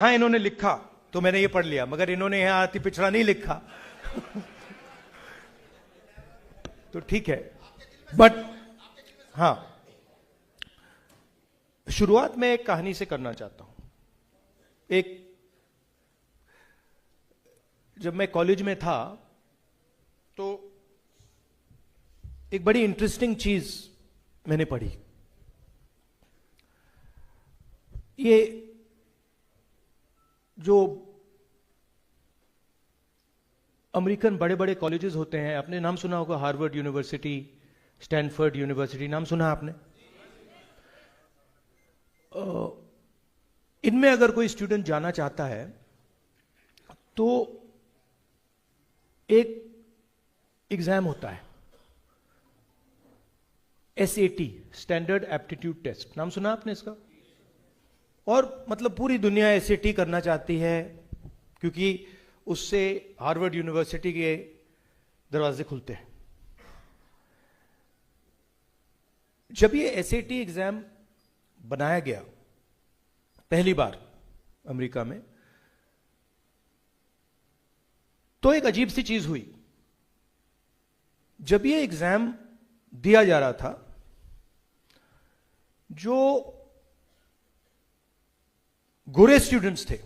हाँ, इन्होंने लिखा तो मैंने ये पढ़ लिया, मगर इन्होंने यहां अति पिछड़ा नहीं लिखा। तो ठीक है, बट हाँ, शुरुआत में एक कहानी से करना चाहता हूं। जब मैं कॉलेज में था तो एक बड़ी इंटरेस्टिंग चीज मैंने पढ़ी। ये जो अमेरिकन बड़े बड़े कॉलेजेस होते हैं, आपने नाम सुना होगा, हार्वर्ड यूनिवर्सिटी, स्टैनफोर्ड यूनिवर्सिटी, नाम सुना आपने? इनमें अगर कोई स्टूडेंट जाना चाहता है तो एक एग्जाम होता है, SAT, स्टैंडर्ड एप्टीट्यूड टेस्ट। नाम सुना आपने इसका? और मतलब पूरी दुनिया SAT करना चाहती है क्योंकि उससे हार्वर्ड यूनिवर्सिटी के दरवाजे खुलते हैं। जब ये SAT एग्जाम बनाया गया पहली बार अमेरिका में, तो एक अजीब सी चीज हुई। जब ये एग्जाम दिया जा रहा था, जो गोरे स्टूडेंट्स थे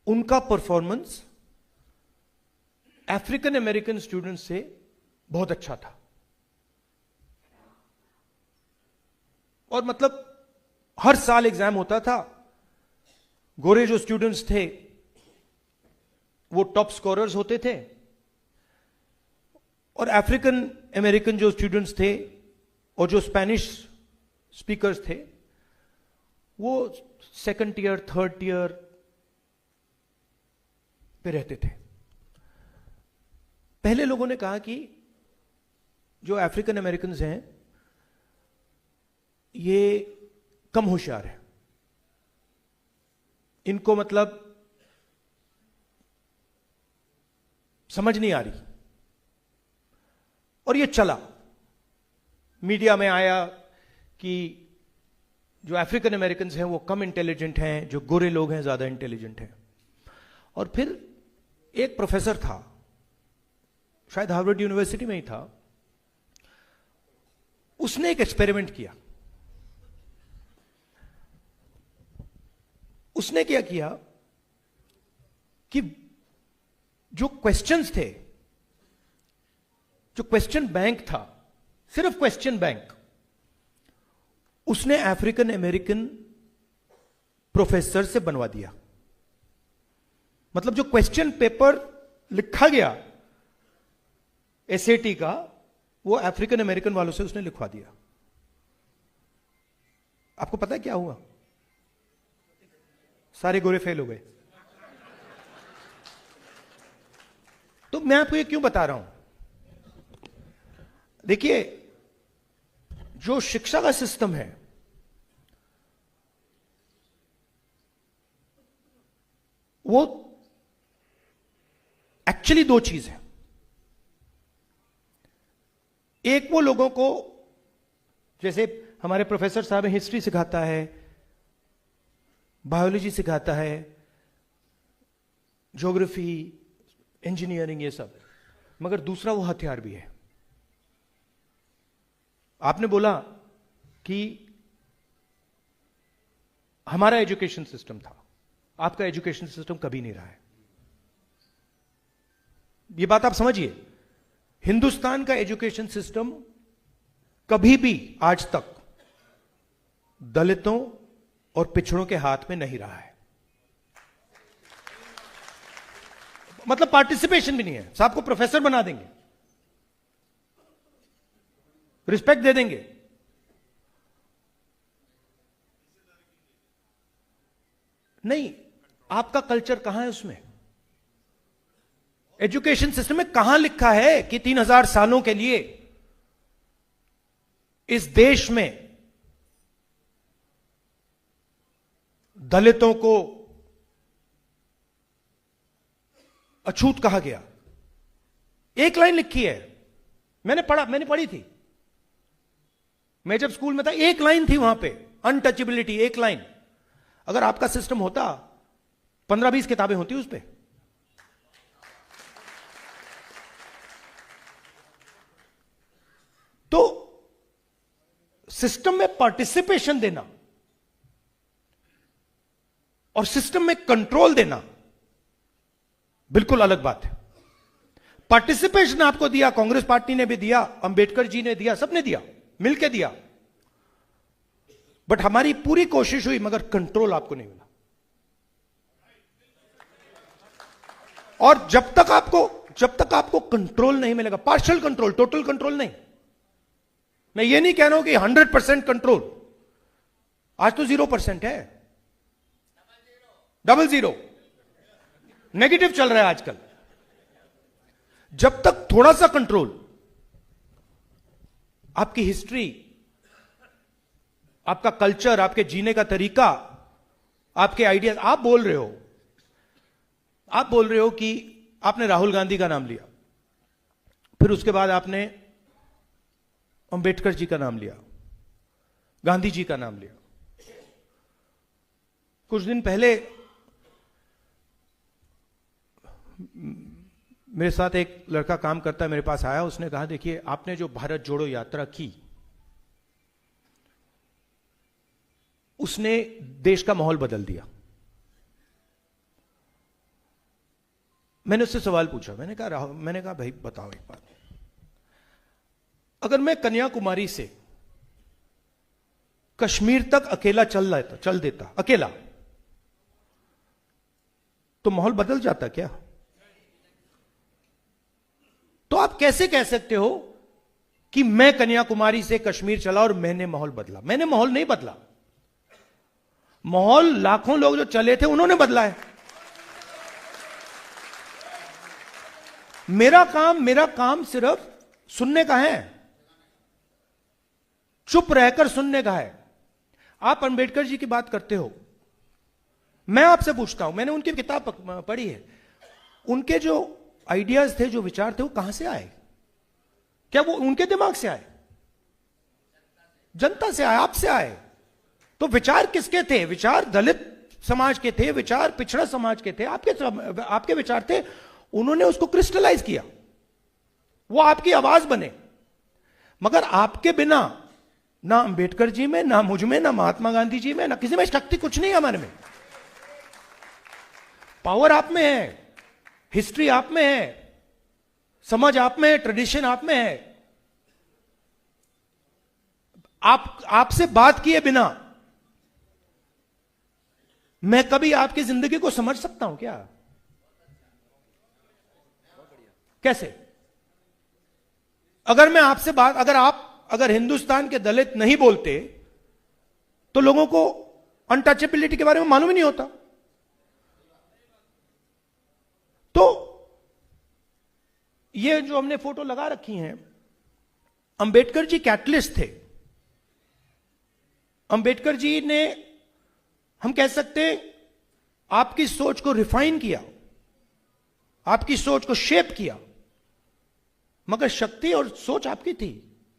उनका परफॉर्मेंस अफ्रीकन अमेरिकन स्टूडेंट्स से बहुत अच्छा था। और मतलब हर साल एग्जाम होता था, गोरे जो स्टूडेंट्स थे वो टॉप स्कोरर्स होते थे, और अफ्रीकन अमेरिकन जो स्टूडेंट्स थे और जो स्पेनिश स्पीकर्स थे वो सेकंड टियर, थर्ड टियर पे रहते थे। पहले लोगों ने कहा कि जो अफ्रीकन अमेरिकन हैं ये कम होशियार है, इनको मतलब समझ नहीं आ रही। और ये चला, मीडिया में आया कि जो अफ्रीकन अमेरिकन हैं वो कम इंटेलिजेंट हैं, जो गोरे लोग हैं ज्यादा इंटेलिजेंट हैं। और फिर एक प्रोफेसर था, शायद हार्वर्ड यूनिवर्सिटी में ही था, उसने एक एक्सपेरिमेंट किया। उसने क्या किया कि जो क्वेश्चंस थे, जो क्वेश्चन बैंक था, सिर्फ क्वेश्चन बैंक, उसने अफ्रीकन अमेरिकन प्रोफेसर से बनवा दिया। मतलब जो क्वेश्चन पेपर लिखा गया SAT का, वो अफ्रीकन अमेरिकन वालों से उसने लिखवा दिया। आपको पता है क्या हुआ? सारे गोरे फेल हो गए। तो मैं आपको ये क्यों बता रहा हूं? देखिए, जो शिक्षा का सिस्टम है वो एक्चुअली दो चीज है। एक वो लोगों को, जैसे हमारे प्रोफेसर साहब हिस्ट्री सिखाता है, बायोलॉजी सिखाता है, ज्योग्राफी, इंजीनियरिंग, ये सब, मगर दूसरा वो हथियार भी है। आपने बोला कि हमारा एजुकेशन सिस्टम था, आपका एजुकेशन सिस्टम कभी नहीं रहा है। ये बात आप समझिए, हिंदुस्तान का एजुकेशन सिस्टम कभी भी आज तक दलितों और पिछड़ों के हाथ में नहीं रहा है। मतलब पार्टिसिपेशन भी नहीं है। साहब को प्रोफेसर बना देंगे, रिस्पेक्ट दे देंगे, नहीं, आपका कल्चर कहां है उसमें? एजुकेशन सिस्टम में कहां लिखा है कि 3000 सालों के लिए इस देश में दलितों को अछूत कहा गया? एक लाइन लिखी है, मैंने पढ़ी थी, मैं जब स्कूल में था, एक लाइन थी वहां पे, अनटचेबिलिटी, एक लाइन। अगर आपका सिस्टम होता 15-20 किताबें होती उस पे। तो सिस्टम में पार्टिसिपेशन देना और सिस्टम में कंट्रोल देना बिल्कुल अलग बात है। पार्टिसिपेशन आपको दिया, कांग्रेस पार्टी ने भी दिया, अंबेडकर जी ने दिया, सबने दिया, मिलके दिया, बट हमारी पूरी कोशिश हुई मगर कंट्रोल आपको नहीं मिला। और जब तक आपको कंट्रोल नहीं मिलेगा, पार्शियल कंट्रोल, टोटल कंट्रोल नहीं, मैं ये नहीं कह रहा हूं कि 100% कंट्रोल, आज तो 0% है, 00 नेगेटिव चल रहा है आजकल। जब तक थोड़ा सा कंट्रोल, आपकी हिस्ट्री, आपका कल्चर, आपके जीने का तरीका, आपके आइडियाज, आप बोल रहे हो कि आपने राहुल गांधी का नाम लिया, फिर उसके बाद आपने अंबेडकर जी का नाम लिया, गांधी जी का नाम लिया। कुछ दिन पहले मेरे साथ एक लड़का काम करता है, मेरे पास आया, उसने कहा देखिए आपने जो भारत जोड़ो यात्रा की, उसने देश का माहौल बदल दिया। मैंने उससे सवाल पूछा, मैंने कहा भाई बताओ एक बात, अगर मैं कन्याकुमारी से कश्मीर तक अकेला चल देता अकेला, तो माहौल बदल जाता क्या? तो आप कैसे कह सकते हो कि मैं कन्याकुमारी से कश्मीर चला और मैंने माहौल बदला? मैंने माहौल नहीं बदला, माहौल लाखों लोग जो चले थे उन्होंने बदला है। मेरा काम सिर्फ सुनने का है, चुप रहकर सुनने का है। आप अंबेडकर जी की बात करते हो, मैं आपसे पूछता हूं, मैंने उनकी किताब पढ़ी है, उनके जो आइडियाज थे, जो विचार थे, वो कहां से आए? क्या वो उनके दिमाग से आए? जनता से आए, आपसे आए? तो विचार किसके थे? विचार दलित समाज के थे, विचार पिछड़ा समाज के थे, आपके विचार थे। उन्होंने उसको क्रिस्टलाइज किया, वो आपकी आवाज बने। मगर आपके बिना ना अंबेडकर जी में, ना मुझ में, ना महात्मा गांधी जी में, ना किसी में शक्ति कुछ नहीं है हमारे में। पावर आप में है, हिस्ट्री आप में है, समझ आप में है, ट्रेडिशन आप में है। आपसे बात किए बिना मैं कभी आपकी जिंदगी को समझ सकता हूं क्या? कैसे? अगर मैं आपसे बात, अगर हिंदुस्तान के दलित नहीं बोलते तो लोगों को अनटचेबिलिटी के बारे में मालूम ही नहीं होता। तो ये जो हमने फोटो लगा रखी हैं, अंबेडकर जी कैटलिस्ट थे। अंबेडकर जी ने, हम कह सकते हैं, आपकी सोच को रिफाइन किया, आपकी सोच को शेप किया। मगर शक्ति और सोच आपकी थी,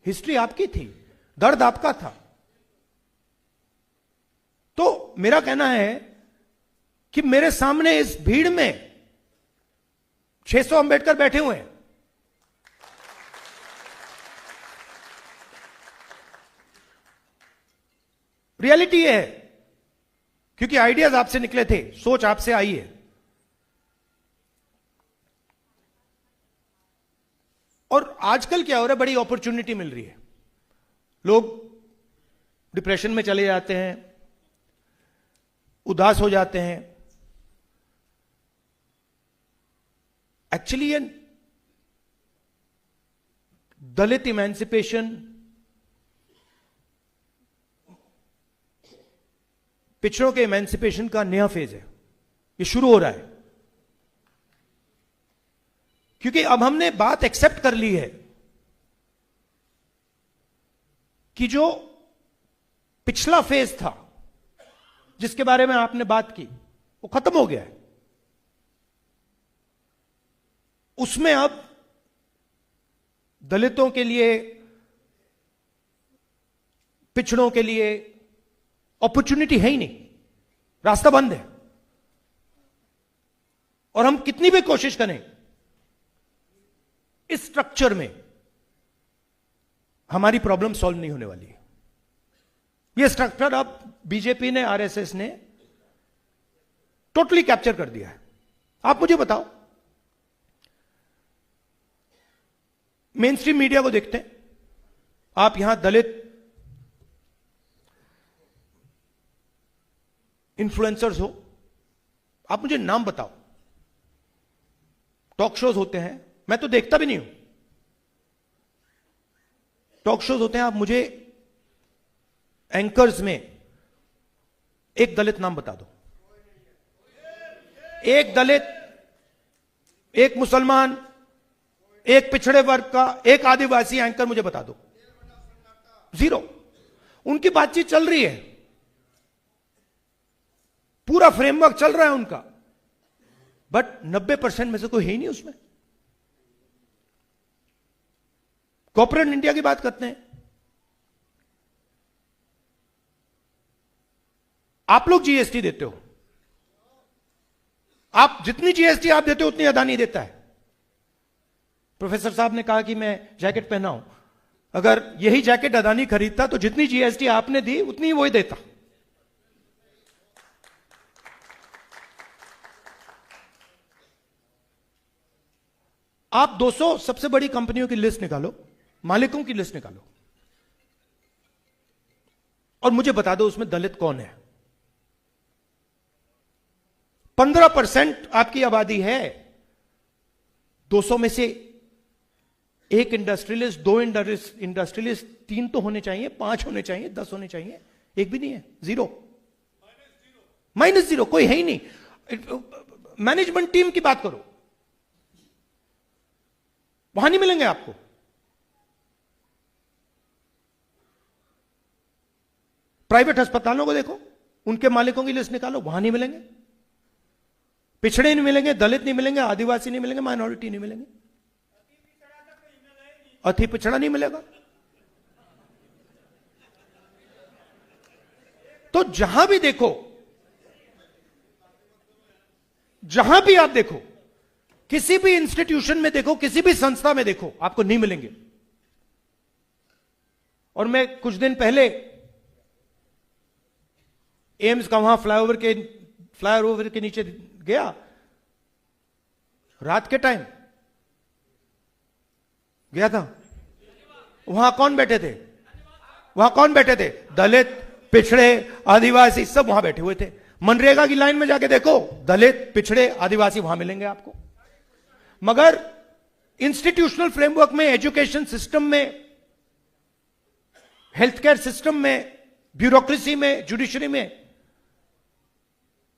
हिस्ट्री आपकी थी, दर्द आपका था। तो मेरा कहना है कि मेरे सामने इस भीड़ में 600 अंबेडकर बैठे हुए हैं। रियलिटी ये है, क्योंकि आइडियाज आपसे निकले थे, सोच आपसे आई है। और आजकल क्या हो रहा है, बड़ी अपॉर्चुनिटी मिल रही है। लोग डिप्रेशन में चले जाते हैं, उदास हो जाते हैं। एक्चुअली ये दलित इमेंसिपेशन, पिछड़ों के इमेंसिपेशन का नया फेज है, ये शुरू हो रहा है। क्योंकि अब हमने बात एक्सेप्ट कर ली है कि जो पिछला फेज था, जिसके बारे में आपने बात की, वो खत्म हो गया है। उसमें अब दलितों के लिए, पिछड़ों के लिए अपॉर्चुनिटी है ही नहीं। रास्ता बंद है। और हम कितनी भी कोशिश करें, इस स्ट्रक्चर में हमारी प्रॉब्लम सॉल्व नहीं होने वाली है। यह स्ट्रक्चर अब बीजेपी ने, आरएसएस ने टोटली कैप्चर कर दिया है। आप मुझे बताओ, मेन स्ट्रीम मीडिया को देखते हैं, आप यहां दलित इन्फ्लुएंसर्स हो, आप मुझे नाम बताओ। टॉक शोज होते हैं, मैं तो देखता भी नहीं हूं, टॉक शोज होते हैं, आप मुझे एंकर्स में एक दलित नाम बता दो। एक दलित, एक मुसलमान, एक पिछड़े वर्ग का, एक आदिवासी एंकर मुझे बता दो। जीरो। उनकी बातचीत चल रही है, पूरा फ्रेमवर्क चल रहा है उनका, बट 90% में से कोई है ही नहीं उसमें। कॉर्पोरेट इंडिया की बात करते हैं, आप लोग जीएसटी देते हो, आप जितनी जीएसटी आप देते हो उतनी अदानी देता है। प्रोफेसर साहब ने कहा कि मैं जैकेट पहना हूं, अगर यही जैकेट अदानी खरीदता तो जितनी जीएसटी आपने दी उतनी वही देता। आप 200 सबसे बड़ी कंपनियों की लिस्ट निकालो, मालिकों की लिस्ट निकालो, और मुझे बता दो उसमें दलित कौन है। 15% आपकी आबादी है, 200 में से एक इंडस्ट्रियलिस्ट, 2 इंडस्ट्रियलिस्ट, 3 तो होने चाहिए, 5 होने चाहिए, 10 होने चाहिए, एक भी नहीं है, जीरो, -0, कोई है ही नहीं। मैनेजमेंट टीम की बात करो, वहां नहीं मिलेंगे आपको। प्राइवेट अस्पतालों को देखो, उनके मालिकों की लिस्ट निकालो, वहां नहीं मिलेंगे। पिछड़े नहीं मिलेंगे, दलित नहीं मिलेंगे, आदिवासी नहीं मिलेंगे, माइनॉरिटी नहीं मिलेंगे, अति पिछड़ा नहीं मिलेगा। तो जहां भी देखो, जहां भी आप देखो, किसी भी इंस्टीट्यूशन में देखो, किसी भी संस्था में देखो, आपको नहीं मिलेंगे। और मैं कुछ दिन पहले एम्स का वहां फ्लाईओवर के नीचे गया, रात के टाइम गया था, वहां कौन बैठे थे? वहां कौन बैठे थे? दलित, पिछड़े, आदिवासी, सब वहां बैठे हुए थे। मनरेगा की लाइन में जाके देखो, दलित, पिछड़े, आदिवासी वहां मिलेंगे आपको। मगर इंस्टीट्यूशनल फ्रेमवर्क में, एजुकेशन सिस्टम में, हेल्थ केयर सिस्टम में, ब्यूरोक्रेसी में, जुडिशरी में,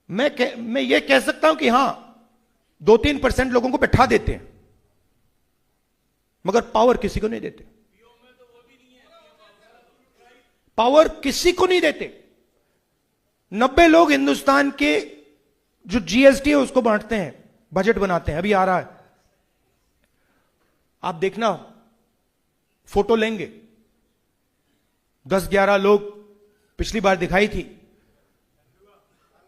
मैं ये कह सकता हूं कि हां 2-3% लोगों को बैठा देते हैं, मगर पावर किसी को नहीं देते। पावर किसी को नहीं देते। 90 लोग हिंदुस्तान के जो जीएसटी है उसको बांटते हैं, बजट बनाते हैं, अभी आ रहा है, आप देखना, फोटो लेंगे, 10-11 लोग पिछली बार दिखाई थी,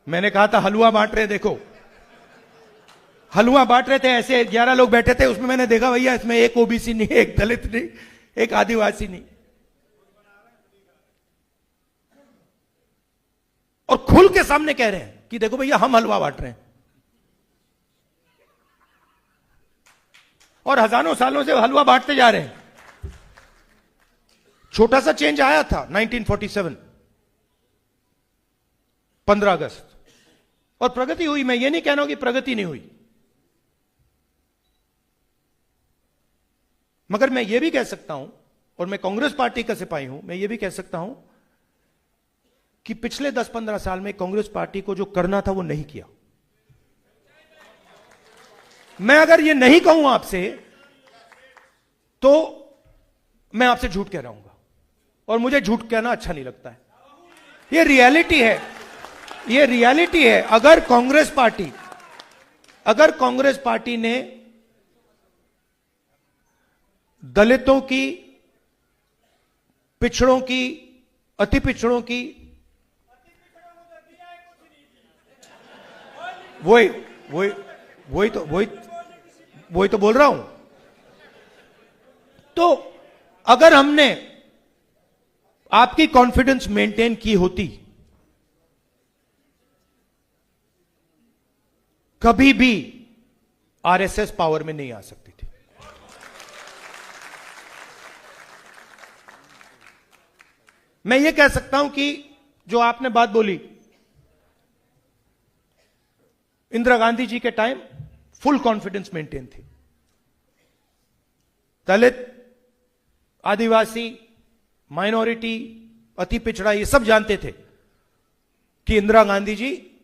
मैंने कहा था हलवा बांट रहे, देखो हलवा बांट रहे थे, ऐसे 11 लोग बैठे थे, उसमें मैंने देखा भैया इसमें एक ओबीसी नहीं, एक दलित नहीं, एक आदिवासी नहीं, और खुल के सामने कह रहे हैं कि देखो भैया हम हलवा बांट रहे हैं। और हजारों सालों से हलवा बांटते जा रहे हैं। छोटा सा चेंज आया था 1947, 15 अगस्त, और प्रगति हुई। मैं ये नहीं कह रहा हूं कि प्रगति नहीं हुई, मगर मैं ये भी कह सकता हूं, और मैं कांग्रेस पार्टी का सिपाही हूं, मैं ये भी कह सकता हूं कि पिछले 10-15 साल में कांग्रेस पार्टी को जो करना था वो नहीं किया। मैं अगर ये नहीं कहूं आपसे तो मैं आपसे झूठ कह रहा हूं, और मुझे झूठ कहना अच्छा नहीं लगता है। ये रियलिटी है, ये रियलिटी है। अगर कांग्रेस पार्टी ने दलितों की, पिछड़ों की, अति पिछड़ों की, वही वही वही तो बोल रहा हूं। तो अगर हमने आपकी कॉन्फिडेंस मेंटेन की होती, कभी भी आरएसएस पावर में नहीं आ सकती थी। मैं ये कह सकता हूं कि जो आपने बात बोली, इंदिरा गांधी जी के टाइम फुल कॉन्फिडेंस मेंटेन थी। दलित, आदिवासी, माइनॉरिटी, अति पिछड़ा, ये सब जानते थे कि इंदिरा गांधी जी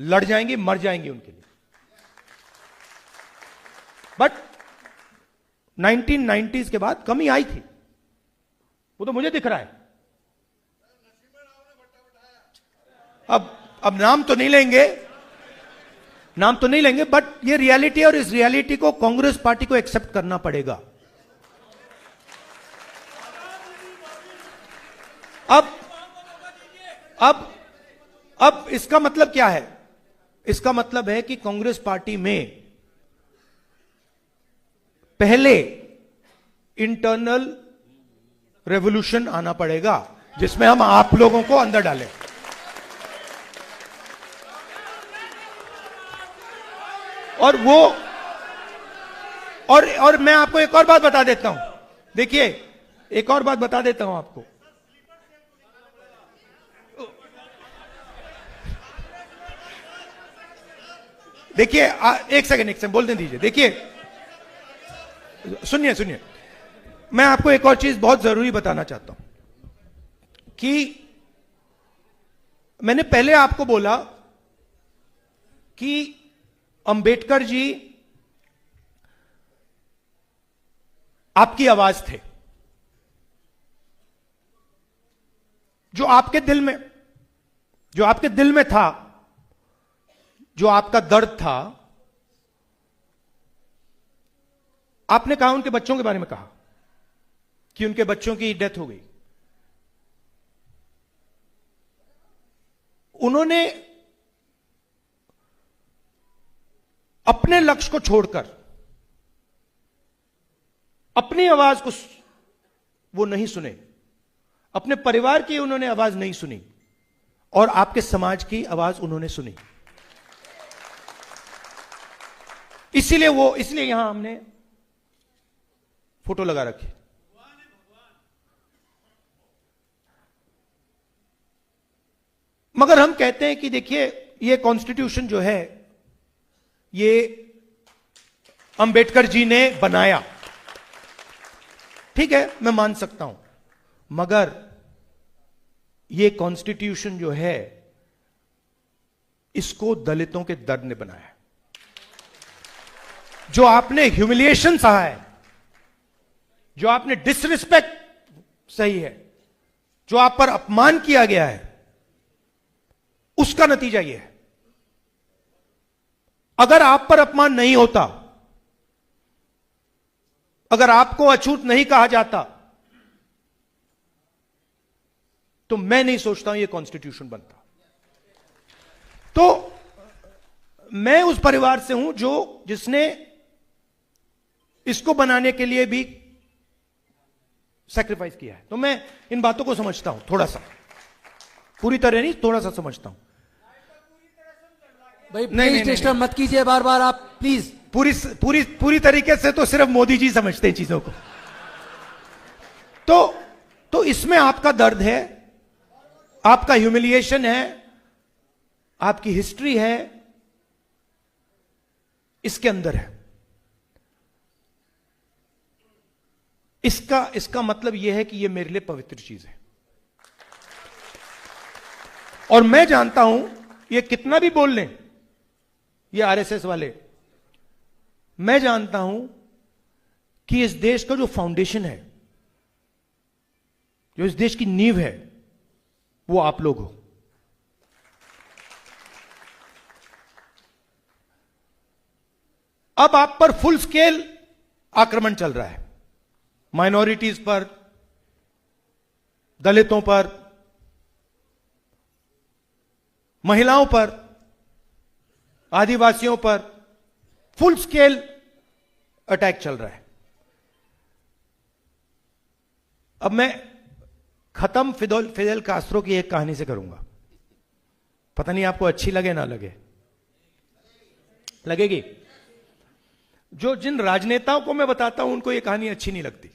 लड़ जाएंगी, मर जाएंगी उनके लिए। बट 1990s के बाद कमी आई थी, वो तो मुझे दिख रहा है। अब नाम तो नहीं लेंगे, बट ये रियलिटी, और इस रियलिटी को कांग्रेस पार्टी को एक्सेप्ट करना पड़ेगा। अब इसका मतलब क्या है? इसका मतलब है कि कांग्रेस पार्टी में पहले इंटरनल रेवोल्यूशन आना पड़ेगा, जिसमें हम आप लोगों को अंदर डालें। और मैं आपको एक और बात बता देता हूं। देखिए, एक और बात बता देता हूं आपको। देखिए, एक सेकंड बोलने दीजिए। देखिए, सुनिए, मैं आपको एक और चीज बहुत जरूरी बताना चाहता हूं कि मैंने पहले आपको बोला कि अंबेडकर जी आपकी आवाज थे, जो आपके दिल में था, जो आपका दर्द था। आपने कहा, उनके बच्चों के बारे में कहा कि उनके बच्चों की डेथ हो गई। उन्होंने अपने लक्ष्य को छोड़कर अपनी आवाज को वो नहीं सुने, अपने परिवार की उन्होंने आवाज नहीं सुनी, और आपके समाज की आवाज उन्होंने सुनी। इसलिए यहां हमने फोटो लगा रखी। मगर हम कहते हैं कि देखिए, ये कॉन्स्टिट्यूशन जो है, ये अंबेडकर जी ने बनाया, ठीक है, मैं मान सकता हूं। मगर ये कॉन्स्टिट्यूशन जो है, इसको दलितों के दर्द ने बनाया। जो आपने ह्यूमिलिएशन सहा है, जो आपने डिसरिस्पेक्ट सही है, जो आप पर अपमान किया गया है, उसका नतीजा यह है। अगर आप पर अपमान नहीं होता, अगर आपको अछूत नहीं कहा जाता, तो मैं नहीं सोचता हूं यह कॉन्स्टिट्यूशन बनता। तो मैं उस परिवार से हूं जिसने इसको बनाने के लिए भी सैक्रिफाइस किया है। तो मैं इन बातों को समझता हूं, थोड़ा सा, पूरी तरह नहीं, थोड़ा सा समझता हूं। भाई नहीं डिस्टर्ब मत कीजिए बार बार आप, प्लीज। पूरी तरीके से तो सिर्फ मोदी जी समझते हैं चीजों को। तो इसमें आपका दर्द है, आपका ह्यूमिलिएशन है, आपकी हिस्ट्री है, इसके अंदर है। इसका मतलब यह है कि यह मेरे लिए पवित्र चीज है। और मैं जानता हूं, ये कितना भी बोल लें ये आरएसएस वाले, मैं जानता हूं कि इस देश का जो फाउंडेशन है, जो इस देश की नींव है, वो आप लोग हो। अब आप पर फुल स्केल आक्रमण चल रहा है, माइनॉरिटीज पर, दलितों पर, महिलाओं पर, आदिवासियों पर फुल स्केल अटैक चल रहा है। अब मैं खत्म फिदेल कास्ट्रो की एक कहानी से करूंगा, पता नहीं आपको अच्छी लगे ना लगे, लगेगी। जिन राजनेताओं को मैं बताता हूं उनको यह कहानी अच्छी नहीं लगती।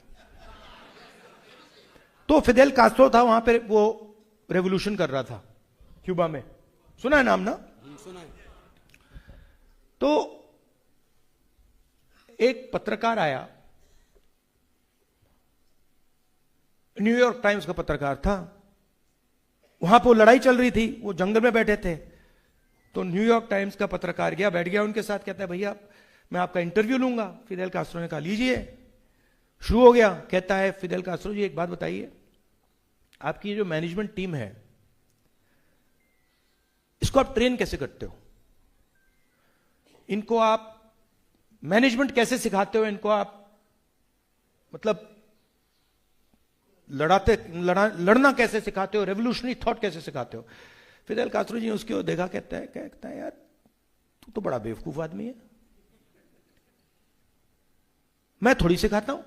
तो फिदेल कास्ट्रो था, वहां पे वो रेवोल्यूशन कर रहा था क्यूबा में, सुना है नाम ना? सुना है। तो एक पत्रकार आया, न्यूयॉर्क टाइम्स का पत्रकार था, वहां पर लड़ाई चल रही थी, वो जंगल में बैठे थे। तो न्यूयॉर्क टाइम्स का पत्रकार गया, बैठ गया उनके साथ, कहता है भैया मैं आपका इंटरव्यू लूंगा। फिदेल कास्ट्रो ने कहा लीजिए। शुरू हो गया, कहता है फिदेल कास्ट्रो जी एक बात बताइए, आपकी ये जो मैनेजमेंट टीम है इसको आप ट्रेन कैसे करते हो? इनको आप मैनेजमेंट कैसे सिखाते हो? इनको आप मतलब लड़ना कैसे सिखाते हो? रेवोल्यूशनरी थॉट कैसे सिखाते हो? फिदेल कास्ट्रो जी उसकी ओर देखा, कहता है यार तू तो बड़ा बेवकूफ आदमी है, मैं थोड़ी सिखाता हूं।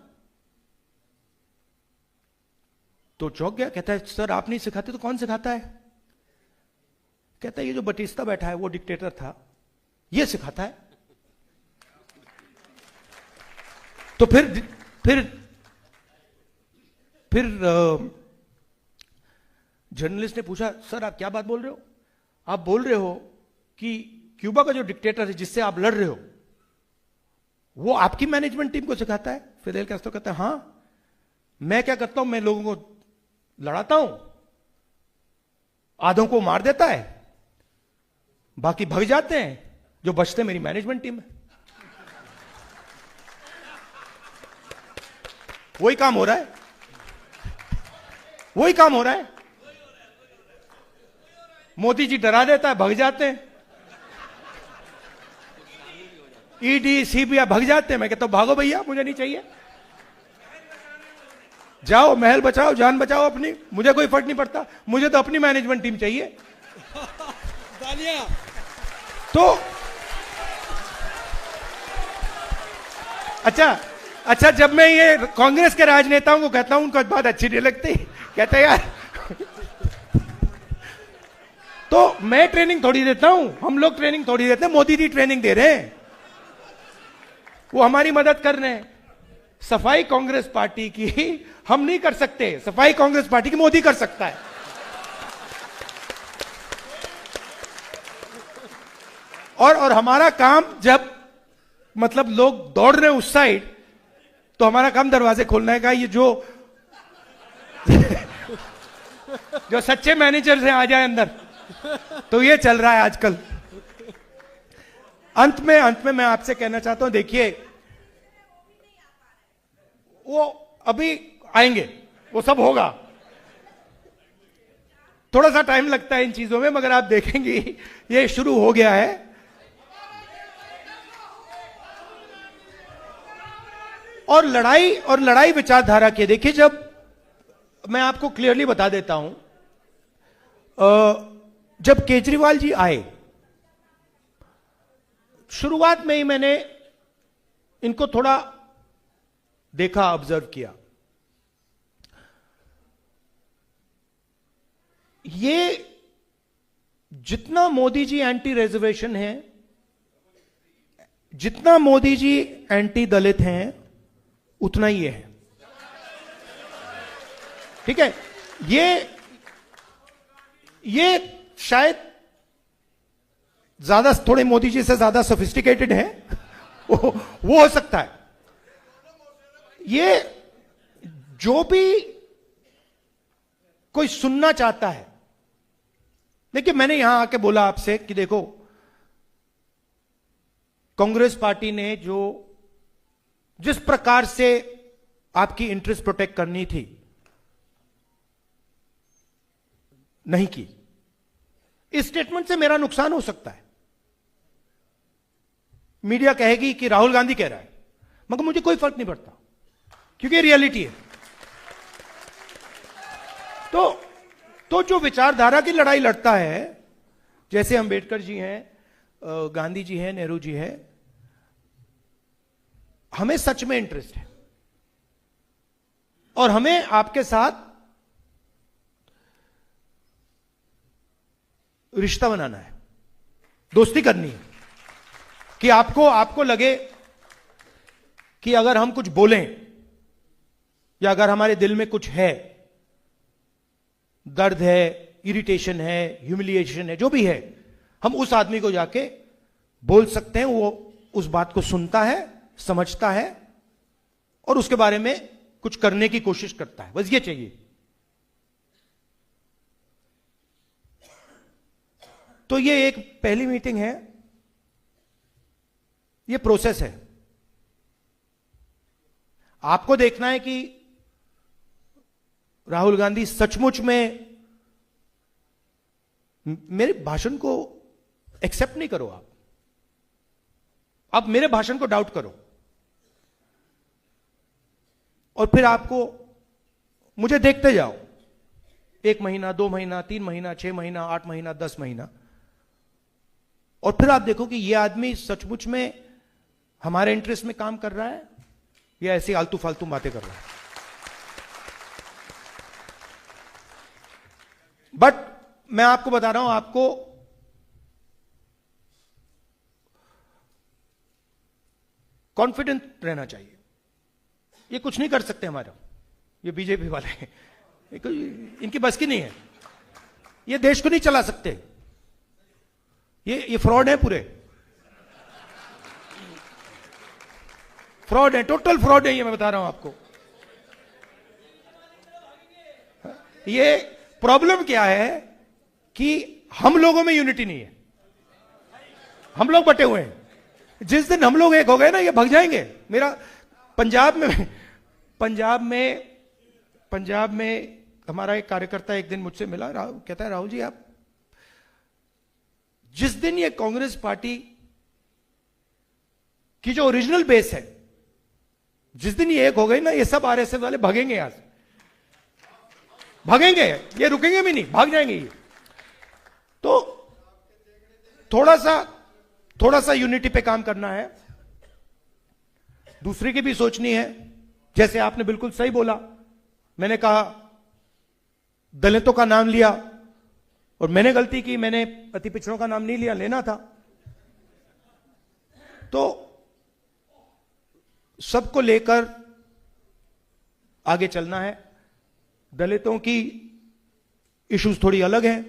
तो चौंक गया, कहता है सर आप नहीं सिखाते तो कौन सिखाता है? कहता है ये जो बटिस्ता बैठा है वो डिक्टेटर था, ये सिखाता है। तो फिर जर्नलिस्ट ने पूछा सर आप क्या बात बोल रहे हो? आप बोल रहे हो कि क्यूबा का जो डिक्टेटर है जिससे आप लड़ रहे हो वो आपकी मैनेजमेंट टीम को सिखाता है? फिदेल कास्ट्रो कहता है हां, मैं क्या करता हूं, मैं लोगों को लड़ाता हूं, आधों को मार देता है, बाकी भाग जाते हैं, जो बचते मेरी मैनेजमेंट टीम है। वही काम हो रहा है, वही काम हो रहा है। मोदी जी डरा देता है, भाग जाते हैं, ईडी सीबीआई भाग जाते हैं। मैं कहता हूं भागो भैया, मुझे नहीं चाहिए, जाओ महल बचाओ, जान बचाओ अपनी, मुझे कोई फर्क नहीं पड़ता, मुझे तो अपनी मैनेजमेंट टीम चाहिए। तो अच्छा जब मैं ये कांग्रेस के राजनेताओं को कहता हूं उनको बात अच्छी नहीं लगती, कहते यार तो मैं ट्रेनिंग थोड़ी देता हूं, हम लोग ट्रेनिंग थोड़ी देते हैं, मोदी जी ट्रेनिंग दे रहे हैं, वो हमारी मदद कर रहे हैं। सफाई कांग्रेस पार्टी की हम नहीं कर सकते, सफाई कांग्रेस पार्टी की मोदी कर सकता है। और हमारा काम जब मतलब लोग दौड़ रहे हैं उस साइड, तो हमारा काम दरवाजे खोलने का, ये जो जो सच्चे मैनेजर्स हैं आ जाए अंदर, तो ये चल रहा है आजकल। अंत में मैं आपसे कहना चाहता हूं, देखिए वो अभी आएंगे, वो सब होगा, थोड़ा सा टाइम लगता है इन चीजों में, मगर आप देखेंगे ये शुरू हो गया है। और लड़ाई विचारधारा की, देखिए जब मैं आपको क्लियरली बता देता हूं, जब केजरीवाल जी आए, शुरुआत में ही मैंने इनको थोड़ा देखा, ऑब्जर्व किया। ये जितना मोदी जी एंटी रिजर्वेशन है, जितना मोदी जी एंटी दलित हैं, उतना ही ये है, ठीक है? ये शायद ज्यादा, थोड़े मोदी जी से ज्यादा सोफिस्टिकेटेड है, वो हो सकता है। ये जो भी कोई सुनना चाहता है, देखिए मैंने यहां आके बोला आपसे कि देखो कांग्रेस पार्टी ने जिस प्रकार से आपकी इंटरेस्ट प्रोटेक्ट करनी थी, नहीं की। इस स्टेटमेंट से मेरा नुकसान हो सकता है, मीडिया कहेगी कि राहुल गांधी कह रहा है, मगर मुझे कोई फर्क नहीं पड़ता, क्योंकि रियलिटी है। तो जो विचारधारा की लड़ाई लड़ता है, जैसे अंबेडकर जी हैं, गांधी जी हैं, नेहरू जी हैं, हमें सच में इंटरेस्ट है और हमें आपके साथ रिश्ता बनाना है, दोस्ती करनी है कि आपको लगे कि अगर हम कुछ बोलें या अगर हमारे दिल में कुछ है, दर्द है, इरिटेशन है, ह्यूमिलिएशन है, जो भी है, हम उस आदमी को जाके बोल सकते हैं, वो उस बात को सुनता है, समझता है और उसके बारे में कुछ करने की कोशिश करता है। बस ये चाहिए। तो ये एक पहली मीटिंग है, ये प्रोसेस है। आपको देखना है कि राहुल गांधी सचमुच में, मेरे भाषण को एक्सेप्ट नहीं करो आप मेरे भाषण को डाउट करो और फिर आपको मुझे देखते जाओ 1 महीना, 2 महीना, 3 महीना, 6 महीना, 8 महीना, 10 महीना, और फिर आप देखो कि यह आदमी सचमुच में हमारे इंटरेस्ट में काम कर रहा है या ऐसी आलतू फालतू बातें कर रहा है। बट मैं आपको बता रहा हूं, आपको कॉन्फिडेंट रहना चाहिए। ये कुछ नहीं कर सकते हमारा, ये बीजेपी वाले हैं, इनकी बस की नहीं है, ये देश को नहीं चला सकते, ये फ्रॉड है, पूरे फ्रॉड है, टोटल फ्रॉड है, ये मैं बता रहा हूं आपको। ये प्रॉब्लम क्या है कि हम लोगों में यूनिटी नहीं है, हम लोग बटे हुए हैं। जिस दिन हम लोग एक हो गए ना, ये भाग जाएंगे। मेरा पंजाब में हमारा एक कार्यकर्ता एक दिन मुझसे मिला, कहता है राहुल जी, आप जिस दिन ये कांग्रेस पार्टी की जो ओरिजिनल बेस है, जिस दिन ये एक हो गई ना, ये सब आरएसएस वाले भागेंगे, यहां से भागेंगे, ये रुकेंगे भी नहीं, भाग जाएंगे ये। तो थोड़ा सा यूनिटी पे काम करना है, दूसरे की भी सोचनी है। जैसे आपने बिल्कुल सही बोला, मैंने कहा दलितों का नाम लिया और मैंने गलती की, मैंने अति पिछड़ों का नाम नहीं लिया, लेना था। तो सबको लेकर आगे चलना है। दलितों की इश्यूज थोड़ी अलग हैं,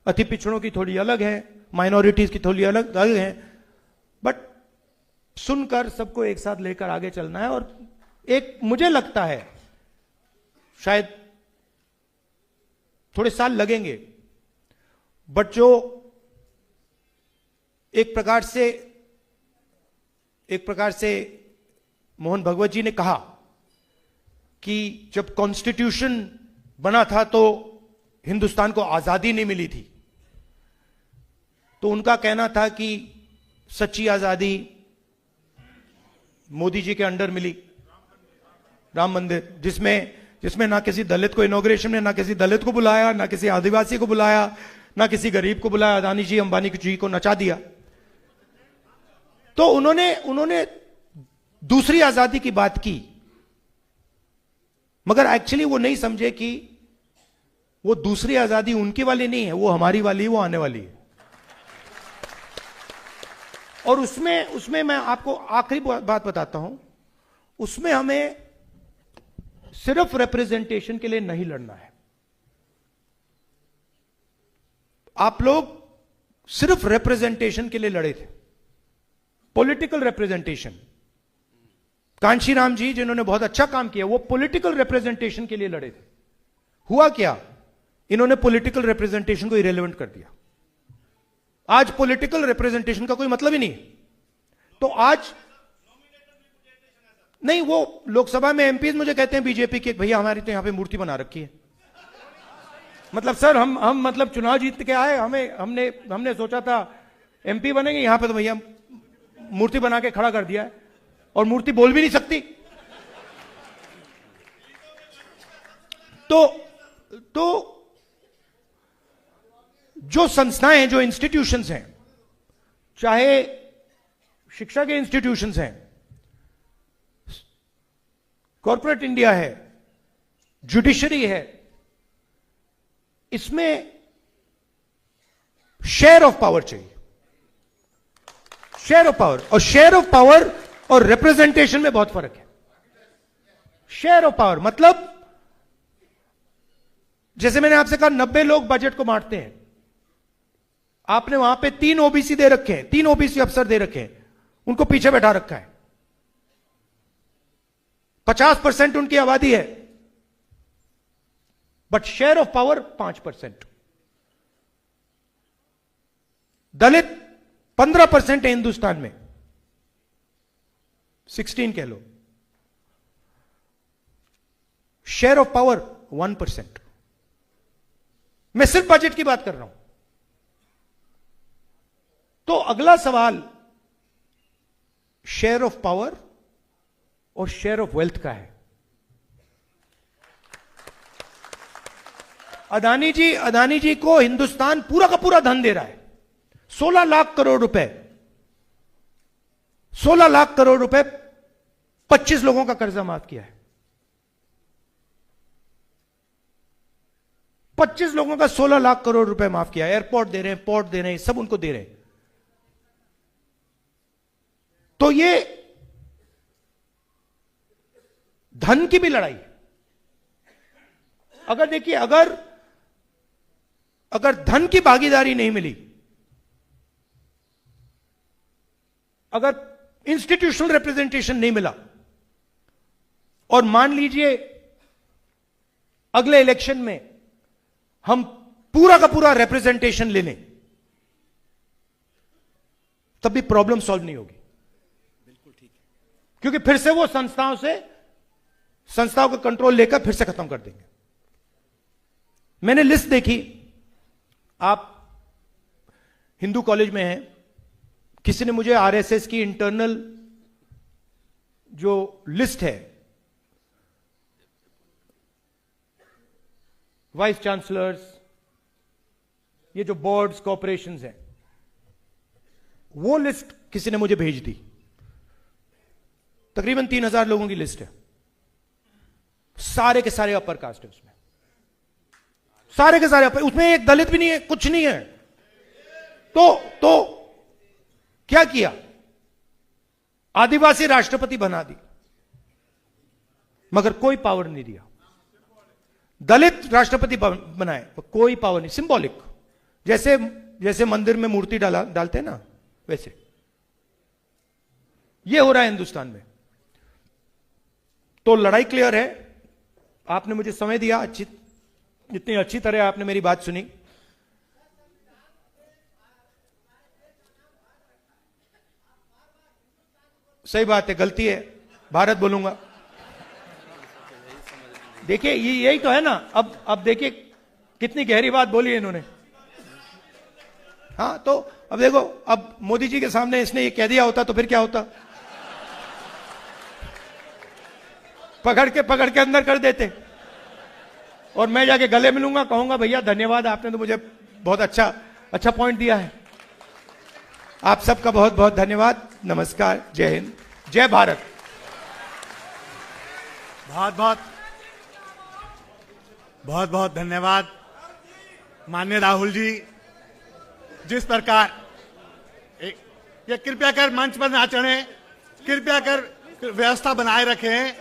अति पिछड़ों की थोड़ी अलग है, माइनॉरिटीज की थोड़ी अलग है, बट सुनकर सबको एक साथ लेकर आगे चलना है। और एक मुझे लगता है शायद थोड़े साल लगेंगे, बट जो एक प्रकार से मोहन भगवत जी ने कहा कि जब कॉन्स्टिट्यूशन बना था तो हिंदुस्तान को आजादी नहीं मिली थी, तो उनका कहना था कि सच्ची आजादी मोदी जी के अंडर मिली, राम मंदिर, जिसमें ना किसी दलित को इनॉग्रेशन में, ना किसी दलित को बुलाया, ना किसी आदिवासी को बुलाया, ना किसी गरीब को बुलाया, अदानी जी अंबानी जी को नचा दिया। तो उन्होंने दूसरी आजादी की बात की, मगर एक्चुअली वो नहीं समझे कि वो दूसरी आजादी उनकी वाली नहीं है, वो हमारी वाली, वो आने वाली है। और उसमें मैं आपको आखिरी बात बताता हूं, उसमें हमें सिर्फ रिप्रेजेंटेशन के लिए नहीं लड़ना है। आप लोग सिर्फ रिप्रेजेंटेशन के लिए लड़े थे, पॉलिटिकल रिप्रेजेंटेशन। कांशीराम जी जिन्होंने बहुत अच्छा काम किया, वो पॉलिटिकल रिप्रेजेंटेशन के लिए लड़े थे। हुआ क्या, इन्होंने पॉलिटिकल रिप्रेजेंटेशन को इरेलेवेंट कर दिया। आज पॉलिटिकल रिप्रेजेंटेशन का कोई मतलब ही नहीं। तो आज नहीं, वो लोकसभा में एमपीज मुझे कहते हैं बीजेपी के, भैया हमारी तो यहां पे मूर्ति बना रखी है। मतलब सर हम मतलब चुनाव जीत के आए, हमने सोचा था एमपी बनेंगे, यहां पे तो भैया मूर्ति बना के खड़ा कर दिया है, और मूर्ति बोल भी नहीं सकती। तो जो संस्थाएं, जो इंस्टीट्यूशंस हैं, चाहे शिक्षा के इंस्टीट्यूशंस हैं, कॉर्पोरेट इंडिया है, जुडिशरी है, इसमें शेयर ऑफ पावर चाहिए। शेयर ऑफ पावर और शेयर ऑफ पावर और रिप्रेजेंटेशन में बहुत फर्क है। शेयर ऑफ पावर मतलब जैसे मैंने आपसे कहा 90 लोग बजट को बांटते हैं, आपने वहां पे 3 ओबीसी दे रखे हैं, 3 ओबीसी अफसर दे रखे हैं, उनको पीछे बैठा रखा है। 50% उनकी आबादी है, बट शेयर ऑफ पावर 5%। दलित 15% है हिंदुस्तान में, 16 कह लो। Share of power 1%। मैं सिर्फ बजट की बात कर रहा हूं। तो अगला सवाल शेयर ऑफ पावर और शेयर ऑफ वेल्थ का है। अदानी जी को हिंदुस्तान पूरा का पूरा धन दे रहा है। 16 लाख करोड़ रुपए, 16 लाख करोड़ रुपए 25 लोगों का कर्जा माफ किया है। 25 लोगों का 16 लाख करोड़ रुपए माफ किया है। एयरपोर्ट दे रहे हैं, पोर्ट दे रहे हैं, सब उनको दे रहे हैं। तो ये धन की भी लड़ाई। अगर देखिए, अगर धन की भागीदारी नहीं मिली, अगर इंस्टीट्यूशनल रिप्रेजेंटेशन नहीं मिला, और मान लीजिए अगले इलेक्शन में हम पूरा का पूरा रिप्रेजेंटेशन ले लें, तब भी प्रॉब्लम सॉल्व नहीं होगी। बिल्कुल ठीक है, क्योंकि फिर से वो संस्थाओं का कंट्रोल लेकर फिर से खत्म कर देंगे। मैंने लिस्ट देखी, आप हिंदू कॉलेज में हैं, किसी ने मुझे आरएसएस की इंटरनल जो लिस्ट है, वाइस चांसलर्स, ये जो बोर्ड्स कॉर्पोरेशंस हैं, वो लिस्ट किसी ने मुझे भेज दी। तकरीबन 3000 लोगों की लिस्ट है, सारे के सारे अपर कास्ट है उसमें, सारे के सारे अपर, उसमें एक दलित भी नहीं है, कुछ नहीं है। तो क्या किया? आदिवासी राष्ट्रपति बना दी, मगर कोई पावर नहीं दिया। दलित राष्ट्रपति बनाए, कोई पावर नहीं, सिंबॉलिक, जैसे मंदिर में मूर्ति डालते हैं ना, वैसे ये हो रहा है हिंदुस्तान में। तो लड़ाई क्लियर है। आपने मुझे समय दिया, जितनी अच्छी तरह आपने मेरी बात सुनी। सही बात है, गलती है, भारत बोलूंगा। देखिए यही तो है ना। अब देखिए कितनी गहरी बात बोली है इन्होंने। हाँ, तो अब देखो, अब मोदी जी के सामने इसने ये कह दिया होता तो फिर क्या होता? पकड़ के अंदर कर देते, और मैं जाके गले मिलूंगा, कहूंगा भैया धन्यवाद, आपने तो मुझे बहुत अच्छा पॉइंट दिया है। आप सबका बहुत बहुत धन्यवाद। नमस्कार, जय हिंद, जय भारत। बहुत बहुत धन्यवाद माननीय राहुल जी। जिस प्रकार ये कृपया कर मंच पर ना चढ़ें, कृपया कर व्यवस्था बनाए रखें।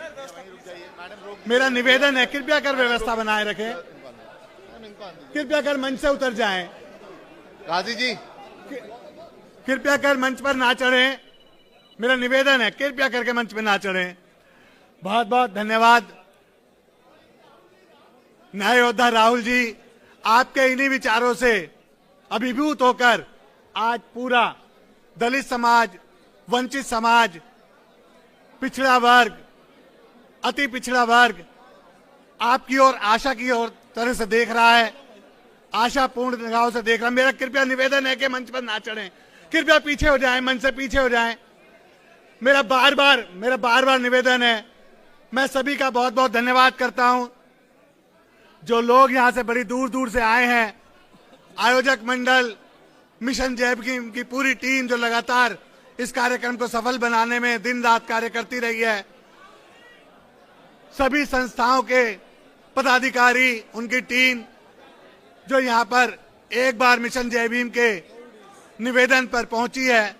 मेरा निवेदन है, कृपया कर व्यवस्था बनाए रखें, कृपया कर मंच से उतर जाएं। गाजी जी, कृपया कर मंच पर ना चढ़ें, मेरा निवेदन है, कृपया करके मंच पर ना चढ़ें। बहुत बहुत धन्यवाद न्याय योद्धा राहुल जी। आपके इन्हीं विचारों से अभिभूत होकर आज पूरा दलित समाज, वंचित समाज, पिछड़ा वर्ग, अति पिछड़ा वर्ग आपकी ओर आशा की ओर तरह से देख रहा है, आशापूर्ण निगाहों से देख रहा है। मेरा कृपया निवेदन है कि मंच पर ना चढ़ें, कृपया पीछे हो जाएं, मंच से पीछे हो जाएं। मेरा बार बार निवेदन है। मैं सभी का बहुत बहुत धन्यवाद करता हूं, जो लोग यहां से बड़ी दूर दूर से आए हैं, आयोजक मंडल, मिशन जय भीम की पूरी टीम जो लगातार इस कार्यक्रम को सफल बनाने में दिन रात कार्य करती रही है, सभी संस्थाओं के पदाधिकारी, उनकी टीम जो यहाँ पर एक बार मिशन जय भीम के निवेदन पर पहुंची है,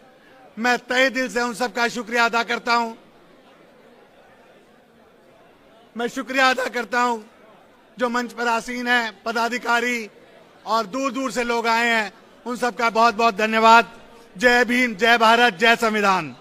मैं तहे दिल से उन सबका शुक्रिया अदा करता हूं। मैं शुक्रिया अदा करता हूं जो मंच पर आसीन है, पदाधिकारी और दूर दूर से लोग आए हैं, उन सबका बहुत बहुत धन्यवाद। जय भीम, जय भारत, जय संविधान।